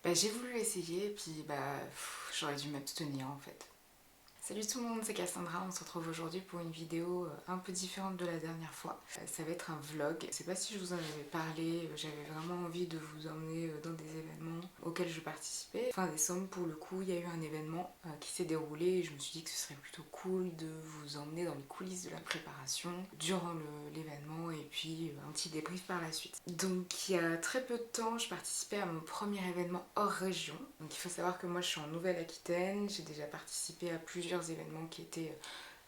J'ai voulu essayer et puis j'aurais dû m'abstenir en fait. Salut tout le monde, c'est Cassandra, on se retrouve aujourd'hui pour une vidéo un peu différente de la dernière fois. Ça va être un vlog, je sais pas si je vous en avais parlé, j'avais vraiment envie de vous emmener dans des événements auxquels je participais. Fin décembre pour le coup, il y a eu un événement qui s'est déroulé et je me suis dit que ce serait plutôt cool de vous emmener dans les coulisses de la préparation durant l'événement et puis un petit débrief par la suite. Donc il y a très peu de temps, je participais à mon premier événement hors région. Donc il faut savoir que moi je suis en Nouvelle-Aquitaine, j'ai déjà participé à plusieurs événements qui étaient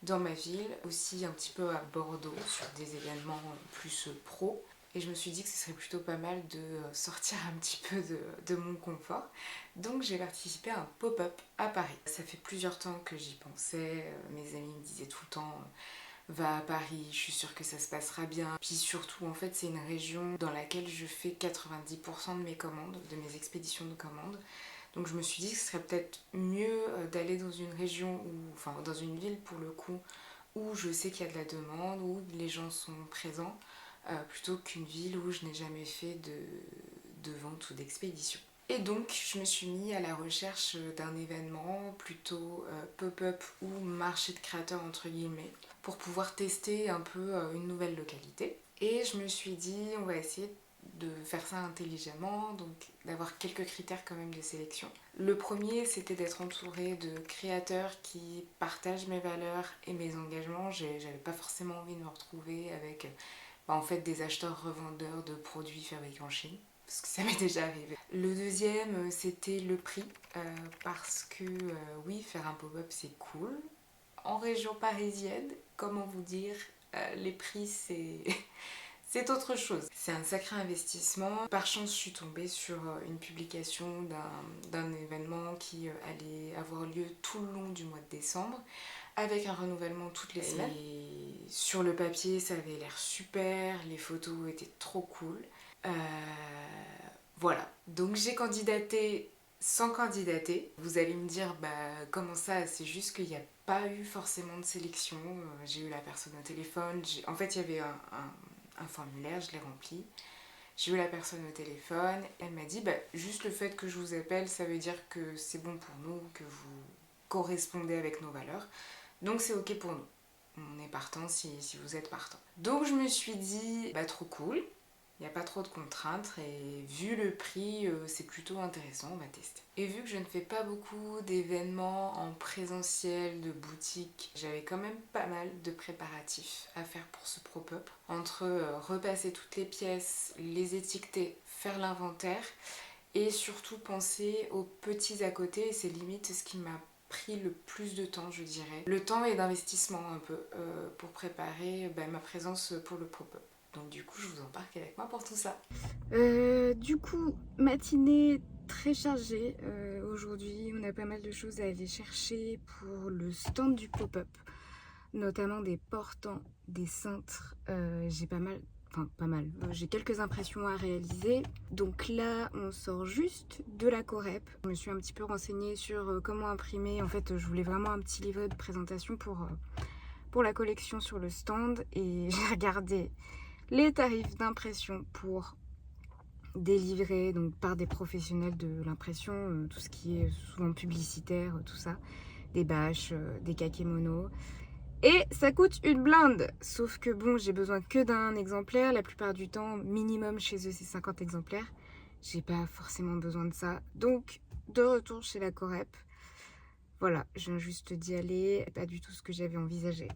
dans ma ville, aussi un petit peu à Bordeaux sur des événements plus pro. Et je me suis dit que ce serait plutôt pas mal de sortir un petit peu de mon confort. Donc j'ai participé à un pop-up à Paris. Ça fait plusieurs temps que j'y pensais, mes amis me disaient tout le temps va à Paris, je suis sûre que ça se passera bien. Puis surtout, en fait, c'est une région dans laquelle je fais 90% de mes commandes, de mes expéditions de commandes. Donc je me suis dit que ce serait peut-être mieux d'aller dans une région, enfin dans une ville pour le coup, où je sais qu'il y a de la demande, où les gens sont présents, plutôt qu'une ville où je n'ai jamais fait de vente ou d'expédition. Et donc je me suis mis à la recherche d'un événement plutôt pop-up ou marché de créateurs entre guillemets pour pouvoir tester un peu une nouvelle localité. Et je me suis dit on va essayer de faire ça intelligemment, donc d'avoir quelques critères quand même de sélection. Le premier, c'était d'être entourée de créateurs qui partagent mes valeurs et mes engagements. J'avais pas forcément envie de me retrouver avec en fait des acheteurs-revendeurs de produits fabriqués en Chine, parce que ça m'est déjà arrivé. Le deuxième, c'était le prix, parce que oui, faire un pop-up c'est cool. En région parisienne, comment vous dire, les prix c'est c'est autre chose. C'est un sacré investissement. Par chance, je suis tombée sur une publication d'un événement qui allait avoir lieu tout le long du mois de décembre, avec un renouvellement toutes les semaines. Et sur le papier, ça avait l'air super, les photos étaient trop cool. Euh, voilà. Donc j'ai candidaté sans candidater. Vous allez me dire, comment ça? C'est juste qu'il n'y a pas eu forcément de sélection. J'ai eu la personne au téléphone. En fait, il y avait un formulaire, je l'ai rempli. J'ai eu la personne au téléphone, elle m'a dit juste le fait que je vous appelle, ça veut dire que c'est bon pour nous, que vous correspondez avec nos valeurs. Donc c'est ok pour nous. On est partant si vous êtes partant. Donc je me suis dit, trop cool, il n'y a pas trop de contraintes et vu le prix, c'est plutôt intéressant, on va tester. Et vu que je ne fais pas beaucoup d'événements en présentiel, de boutique, j'avais quand même pas mal de préparatifs à faire pour ce pop-up. Entre repasser toutes les pièces, les étiqueter, faire l'inventaire et surtout penser aux petits à côté, et c'est limite ce qui m'a pris le plus de temps, je dirais. Le temps et d'investissement un peu pour préparer ma présence pour le pop-up. Donc du coup, je vous embarque avec moi pour tout ça. Du coup, matinée très chargée aujourd'hui. On a pas mal de choses à aller chercher pour le stand du pop-up, notamment des portants, des cintres. J'ai pas mal, enfin pas mal, j'ai quelques impressions à réaliser. Donc là, on sort juste de la Corep. Je me suis un petit peu renseignée sur comment imprimer. En fait, je voulais vraiment un petit livret de présentation pour la collection sur le stand et j'ai regardé les tarifs d'impression pour des livrets donc par des professionnels de l'impression, tout ce qui est souvent publicitaire, tout ça, des bâches, des kakémonos. Et ça coûte une blinde. Sauf que bon, j'ai besoin que d'un exemplaire. La plupart du temps, minimum chez eux, c'est 50 exemplaires. J'ai pas forcément besoin de ça. Donc, de retour chez la Corep. Voilà, je viens juste d'y aller. Pas du tout ce que j'avais envisagé.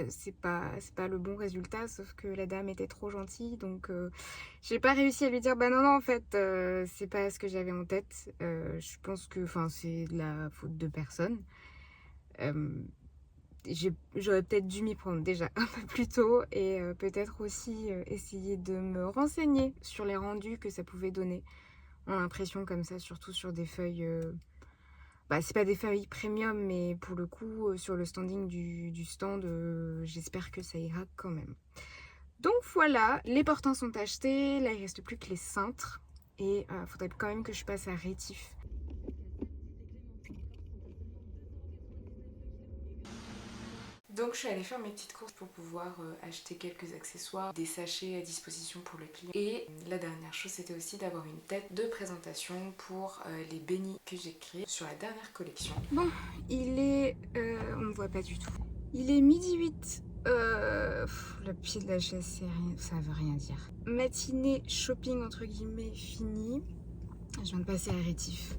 C'est pas le bon résultat, sauf que la dame était trop gentille, donc j'ai pas réussi à lui dire non en fait c'est pas ce que j'avais en tête. Je pense que c'est de la faute de personne. Euh, J'aurais peut-être dû m'y prendre déjà un peu plus tôt et peut-être aussi essayer de me renseigner sur les rendus que ça pouvait donner en impression comme ça, surtout sur des feuilles. C'est pas des feuilles premium, mais pour le coup, sur le standing du stand, j'espère que ça ira quand même. Donc voilà, les portants sont achetés, là il reste plus que les cintres et faudrait quand même que je passe à Rétif. Donc je suis allée faire mes petites courses pour pouvoir acheter quelques accessoires, des sachets à disposition pour le client. Et la dernière chose, c'était aussi d'avoir une tête de présentation pour les bénis que j'ai créés sur la dernière collection. Bon, il est... on ne voit pas du tout. Il est midi 8. Le pied de la chaise, ça veut rien dire. Matinée shopping entre guillemets finie. Je viens de passer à Rétif.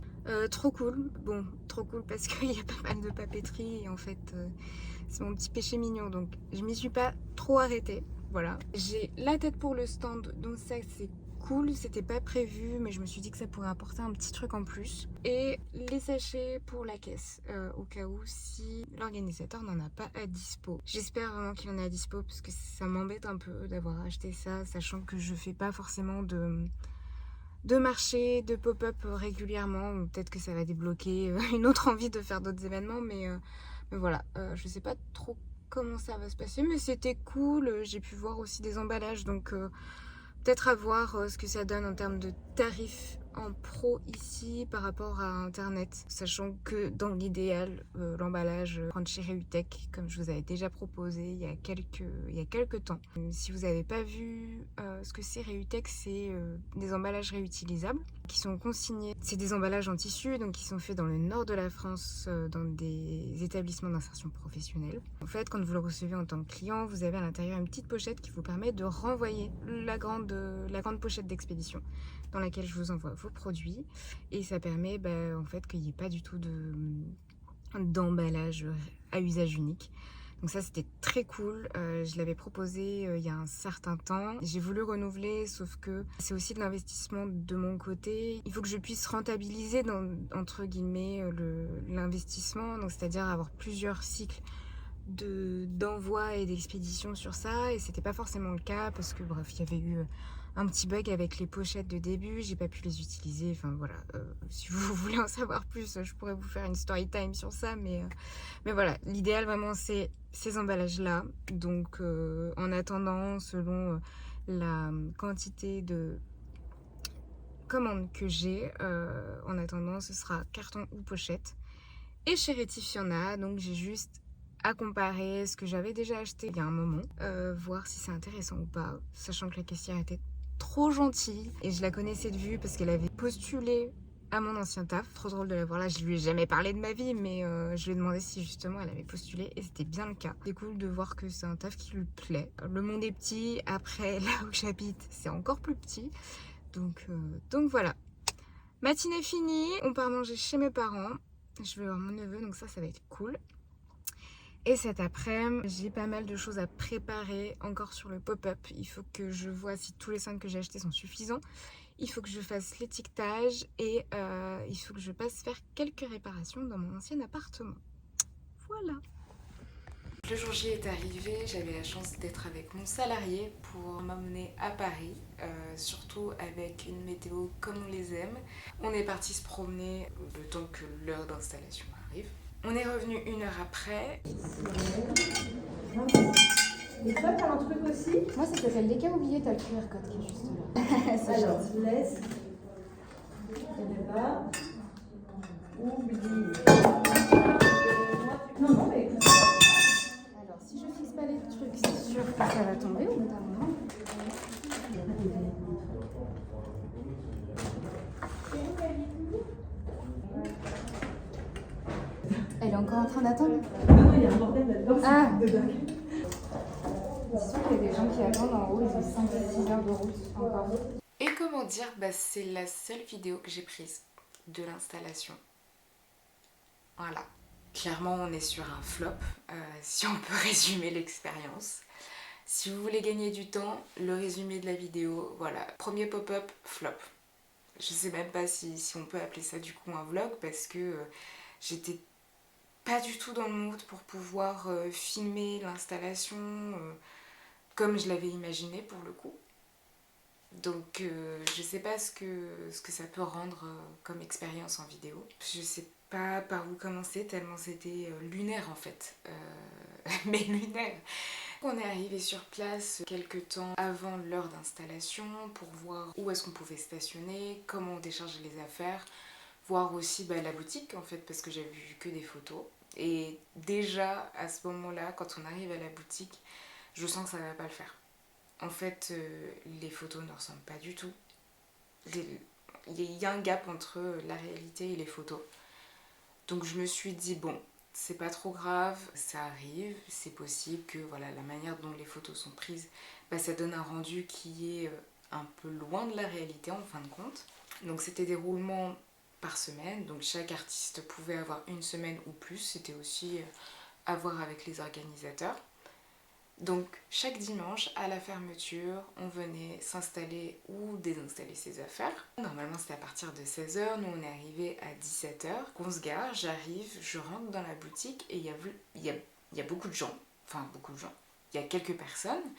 Trop cool. Bon, trop cool parce qu'il y a pas mal de papeterie et en fait c'est mon petit péché mignon, donc je m'y suis pas trop arrêtée. Voilà. J'ai la tête pour le stand, donc ça c'est cool. C'était pas prévu, mais je me suis dit que ça pourrait apporter un petit truc en plus. Et les sachets pour la caisse, au cas où si l'organisateur n'en a pas à dispo. J'espère vraiment qu'il en a à dispo parce que ça m'embête un peu d'avoir acheté ça, sachant que je fais pas forcément de marché, de pop-up régulièrement. Peut-être que ça va débloquer une autre envie de faire d'autres événements, mais voilà, je sais pas trop comment ça va se passer, mais c'était cool. J'ai pu voir aussi des emballages, donc peut-être à voir ce que ça donne en termes de tarifs en pro ici par rapport à internet, sachant que dans l'idéal l'emballage prendre chez Reutech, comme je vous avais déjà proposé il y a quelques temps. Si vous n'avez pas vu ce que c'est Reutech, c'est des emballages réutilisables qui sont consignés. C'est des emballages en tissu, donc qui sont faits dans le nord de la France, dans des établissements d'insertion professionnelle. En fait, quand vous le recevez en tant que client, vous avez à l'intérieur une petite pochette qui vous permet de renvoyer la grande pochette d'expédition dans laquelle je vous envoie vos produits, et ça permet en fait qu'il n'y ait pas du tout d'emballage à usage unique. Donc ça c'était très cool, je l'avais proposé il y a un certain temps. J'ai voulu renouveler, sauf que c'est aussi de l'investissement de mon côté. Il faut que je puisse rentabiliser entre guillemets l'investissement, donc c'est-à-dire avoir plusieurs cycles d'envoi et d'expédition sur ça, et c'était pas forcément le cas parce que bref, il y avait eu un petit bug avec les pochettes de début, j'ai pas pu les utiliser. Enfin voilà, si vous voulez en savoir plus, je pourrais vous faire une story time sur ça, mais voilà, l'idéal vraiment c'est ces emballages là. Donc en attendant, selon la quantité de commandes que j'ai, en attendant ce sera carton ou pochette. Et chez Rétif il y en a, donc j'ai juste à comparer ce que j'avais déjà acheté il y a un moment, voir si c'est intéressant ou pas, sachant que la caissière était trop gentille et je la connaissais de vue parce qu'elle avait postulé à mon ancien taf. Trop drôle de la voir là, je lui ai jamais parlé de ma vie, mais je lui ai demandé si justement elle avait postulé et c'était bien le cas. C'est cool de voir que c'est un taf qui lui plaît. Le monde est petit, après là où j'habite c'est encore plus petit, donc voilà. Matinée finie, on part manger chez mes parents. Je vais voir mon neveu, donc ça va être cool. Et cet après-midi, j'ai pas mal de choses à préparer encore sur le pop-up. Il faut que je vois si tous les 5 que j'ai achetés sont suffisants. Il faut que je fasse l'étiquetage et il faut que je passe faire quelques réparations dans mon ancien appartement. Voilà. Le jour J est arrivé, j'avais la chance d'être avec mon salarié pour m'emmener à Paris, surtout avec une météo comme on les aime. On est parti se promener le temps que l'heure d'installation arrive. On est revenu 1 heure après. Et toi, t'as un truc aussi? Moi, ça s'appelle des cas oubliés, t'as le QR code qui est juste là. Alors, je laisse. Il pas. Oublie. Non, mais écoute. Alors, si je fixe pas les trucs, c'est sûr que ça va tomber au bout d'un moment. Elle est encore en train d'attendre? Non, il y a un bordel là-dedans. Ah, c'est sûr qu'il y a des gens qui attendent en haut, ils ont 5-6 heures de route encore. Et comment dire, c'est la seule vidéo que j'ai prise de l'installation. Voilà. Clairement, on est sur un flop, si on peut résumer l'expérience. Si vous voulez gagner du temps, le résumé de la vidéo, voilà. Premier pop-up, flop. Je sais même pas si on peut appeler ça du coup un vlog parce que j'étais pas du tout dans le mood pour pouvoir filmer l'installation comme je l'avais imaginé pour le coup. Donc je sais pas ce que ça peut rendre comme expérience en vidéo. Je sais pas par où commencer tellement c'était lunaire en fait. Mais lunaire. On est arrivé sur place quelques temps avant l'heure d'installation pour voir où est-ce qu'on pouvait stationner, comment on déchargeait les affaires, voir aussi la boutique en fait parce que j'avais vu que des photos. Et déjà, à ce moment-là, quand on arrive à la boutique, je sens que ça va pas le faire. En fait, les photos ne ressemblent pas du tout. Il y a un gap entre la réalité et les photos. Donc je me suis dit, bon, c'est pas trop grave, ça arrive, c'est possible que voilà, la manière dont les photos sont prises, bah, ça donne un rendu qui est un peu loin de la réalité en fin de compte. Donc c'était des roulements par semaine, donc chaque artiste pouvait avoir une semaine ou plus, c'était aussi à voir avec les organisateurs. Donc chaque dimanche à la fermeture, on venait s'installer ou désinstaller ses affaires. Normalement c'était à partir de 16h, nous on est arrivé à 17h. On se gare, j'arrive, je rentre dans la boutique et il y a beaucoup de gens, enfin beaucoup de gens, il y a quelques personnes.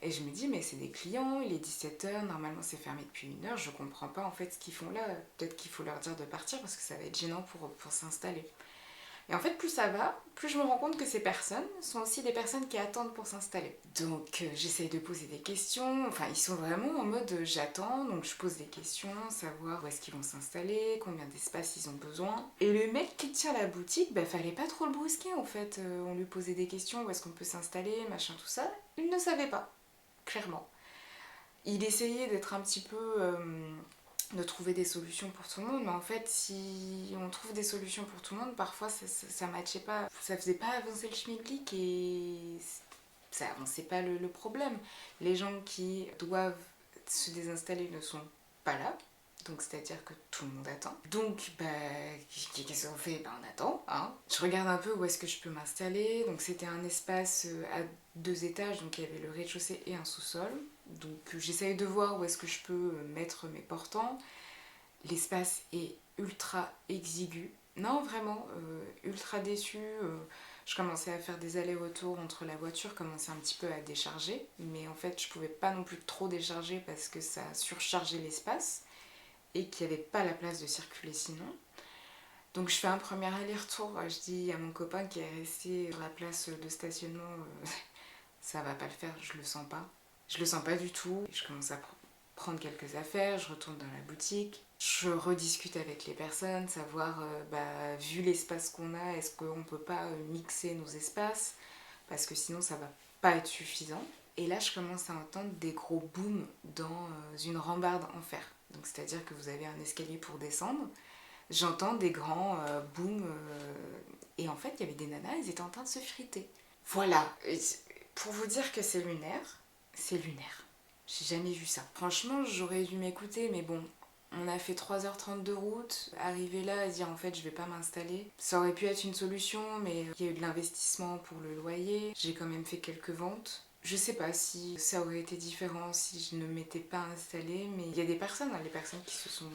Et je me dis mais c'est des clients, il est 17h, normalement c'est fermé depuis 1 heure, je comprends pas en fait ce qu'ils font là. Peut-être qu'il faut leur dire de partir parce que ça va être gênant pour s'installer. Et en fait, plus ça va, plus je me rends compte que ces personnes sont aussi des personnes qui attendent pour s'installer. Donc j'essaye de poser des questions, enfin ils sont vraiment en mode j'attends, donc je pose des questions, savoir où est-ce qu'ils vont s'installer, combien d'espace ils ont besoin. Et le mec qui tient la boutique, bah fallait pas trop le brusquer en fait, on lui posait des questions, où est-ce qu'on peut s'installer, machin tout ça, il ne savait pas, clairement. Il essayait d'être un petit peu... de trouver des solutions pour tout le monde, mais en fait si on trouve des solutions pour tout le monde, parfois ça matchait pas, ça faisait pas avancer le schmilblick et ça avançait pas le problème. Les gens qui doivent se désinstaller ne sont pas là, donc c'est-à-dire que tout le monde attend. Donc bah qu'est-ce qu'on fait? Bah on attend, hein. Je regarde un peu où est-ce que je peux m'installer, donc c'était un espace à 2 étages, donc il y avait le rez-de-chaussée et un sous-sol. Donc j'essaye de voir où est-ce que je peux mettre mes portants. L'espace est ultra exigu. Non, vraiment, ultra déçue. Je commençais à faire des allers-retours entre la voiture, commençais un petit peu à décharger. Mais en fait, je pouvais pas non plus trop décharger parce que ça surchargeait l'espace et qu'il n'y avait pas la place de circuler sinon. Donc je fais un premier aller-retour. Je dis à mon copain qui est resté sur la place de stationnement, ça va pas le faire, je le sens pas. Je le sens pas du tout. Je commence à prendre quelques affaires, je retourne dans la boutique, je rediscute avec les personnes, savoir, vu l'espace qu'on a, est-ce qu'on peut pas mixer nos espaces, parce que sinon ça va pas être suffisant. Et là je commence à entendre des gros booms dans une rambarde en fer. Donc c'est-à-dire que vous avez un escalier pour descendre, j'entends des grands booms, et en fait il y avait des nanas, elles étaient en train de se friter. Voilà, pour vous dire que c'est lunaire, c'est lunaire. J'ai jamais vu ça. Franchement, j'aurais dû m'écouter, mais bon, on a fait 3h30 de route. Arriver là à dire en fait je vais pas m'installer, ça aurait pu être une solution, mais il y a eu de l'investissement pour le loyer. J'ai quand même fait quelques ventes. Je sais pas si ça aurait été différent si je ne m'étais pas installée, mais il y a des personnes, les personnes qui se sont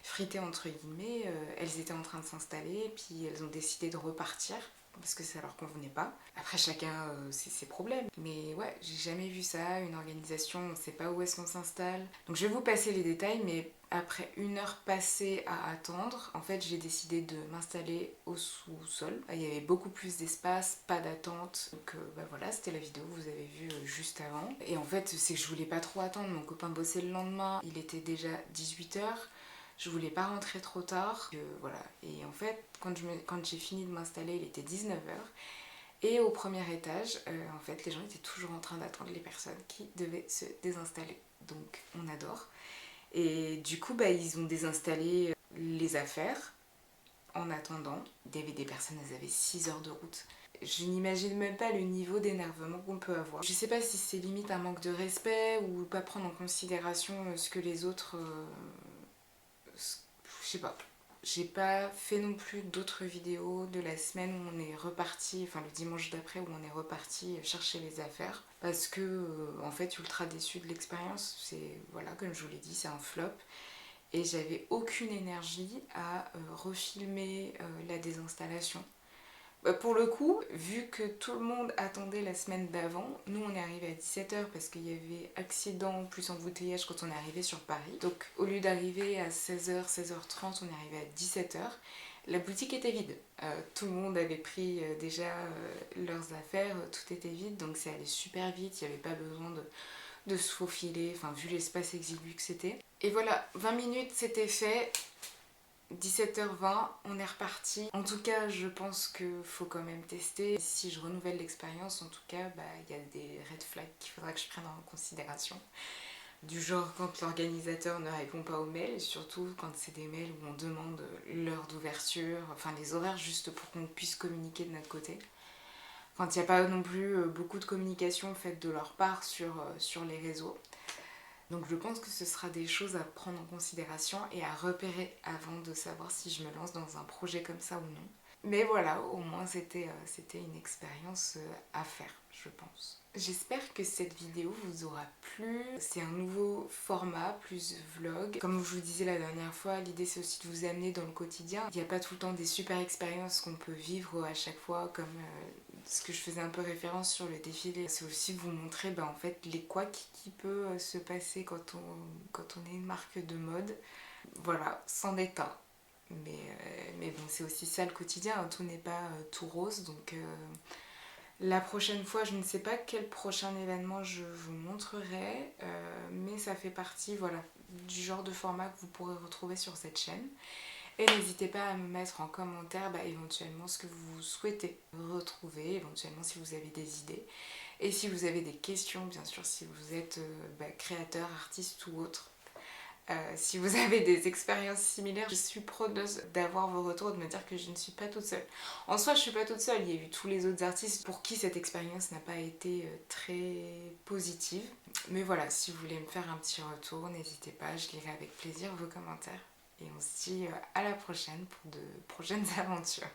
fritées entre guillemets, elles étaient en train de s'installer, puis elles ont décidé de repartir parce que ça leur convenait pas. Après chacun ses problèmes. Mais ouais, j'ai jamais vu ça, une organisation, on sait pas où est-ce qu'on s'installe. Donc je vais vous passer les détails, mais après 1 heure passée à attendre, en fait j'ai décidé de m'installer au sous-sol. Il y avait beaucoup plus d'espace, pas d'attente. Donc voilà, c'était la vidéo que vous avez vue juste avant. Et en fait c'est que je voulais pas trop attendre, mon copain bossait le lendemain, il était déjà 18h. Je voulais pas rentrer trop tard, voilà. Et en fait, quand j'ai fini de m'installer, il était 19h. Et au premier étage, en fait, les gens étaient toujours en train d'attendre les personnes qui devaient se désinstaller. Donc, on adore. Et du coup, ils ont désinstallé les affaires en attendant. Il y avait des personnes, elles avaient 6 heures de route. Je n'imagine même pas le niveau d'énervement qu'on peut avoir. Je sais pas si c'est limite un manque de respect ou pas prendre en considération ce que les autres... je sais pas. J'ai pas fait non plus d'autres vidéos de la semaine où on est reparti, enfin le dimanche d'après où on est reparti chercher les affaires. Parce que, en fait, ultra déçue de l'expérience. C'est, voilà, comme je vous l'ai dit, c'est un flop. Et j'avais aucune énergie à refilmer la désinstallation. Pour le coup, vu que tout le monde attendait la semaine d'avant, nous on est arrivé à 17h parce qu'il y avait accident plus embouteillage quand on est arrivé sur Paris. Donc au lieu d'arriver à 16h, 16h30, on est arrivé à 17h. La boutique était vide. Tout le monde avait pris déjà leurs affaires, tout était vide, donc c'est allé super vite, il n'y avait pas besoin de se faufiler, enfin vu l'espace exigu que c'était. Et voilà, 20 minutes c'était fait. 17h20, on est reparti. En tout cas, je pense qu'il faut quand même tester. Si je renouvelle l'expérience, en tout cas, il y a des red flags qu'il faudra que je prenne en considération. Du genre quand l'organisateur ne répond pas aux mails, et surtout quand c'est des mails où on demande l'heure d'ouverture, enfin les horaires juste pour qu'on puisse communiquer de notre côté. Quand il n'y a pas non plus beaucoup de communication faite de leur part sur les réseaux. Donc je pense que ce sera des choses à prendre en considération et à repérer avant de savoir si je me lance dans un projet comme ça ou non. Mais voilà, au moins c'était une expérience à faire, je pense. J'espère que cette vidéo vous aura plu. C'est un nouveau format, plus vlog. Comme je vous disais la dernière fois, l'idée c'est aussi de vous amener dans le quotidien. Il n'y a pas tout le temps des super expériences qu'on peut vivre à chaque fois, comme ce que je faisais un peu référence sur le défilé. C'est aussi de vous montrer en fait les couacs qui peut se passer quand on est une marque de mode. Voilà, sans détail. Mais bon, c'est aussi ça le quotidien, hein. Tout n'est pas tout rose, donc la prochaine fois, je ne sais pas quel prochain événement je vous montrerai, mais ça fait partie du genre de format que vous pourrez retrouver sur cette chaîne. Et n'hésitez pas à me mettre en commentaire éventuellement ce que vous souhaitez retrouver, éventuellement si vous avez des idées. Et si vous avez des questions, bien sûr, si vous êtes créateur, artiste ou autre. Si vous avez des expériences similaires, je suis preneuse d'avoir vos retours, de me dire que je ne suis pas toute seule. En soi, je ne suis pas toute seule, il y a eu tous les autres artistes pour qui cette expérience n'a pas été très positive. Mais voilà, si vous voulez me faire un petit retour, n'hésitez pas, je lirai avec plaisir vos commentaires. Et on se dit à la prochaine pour de prochaines aventures.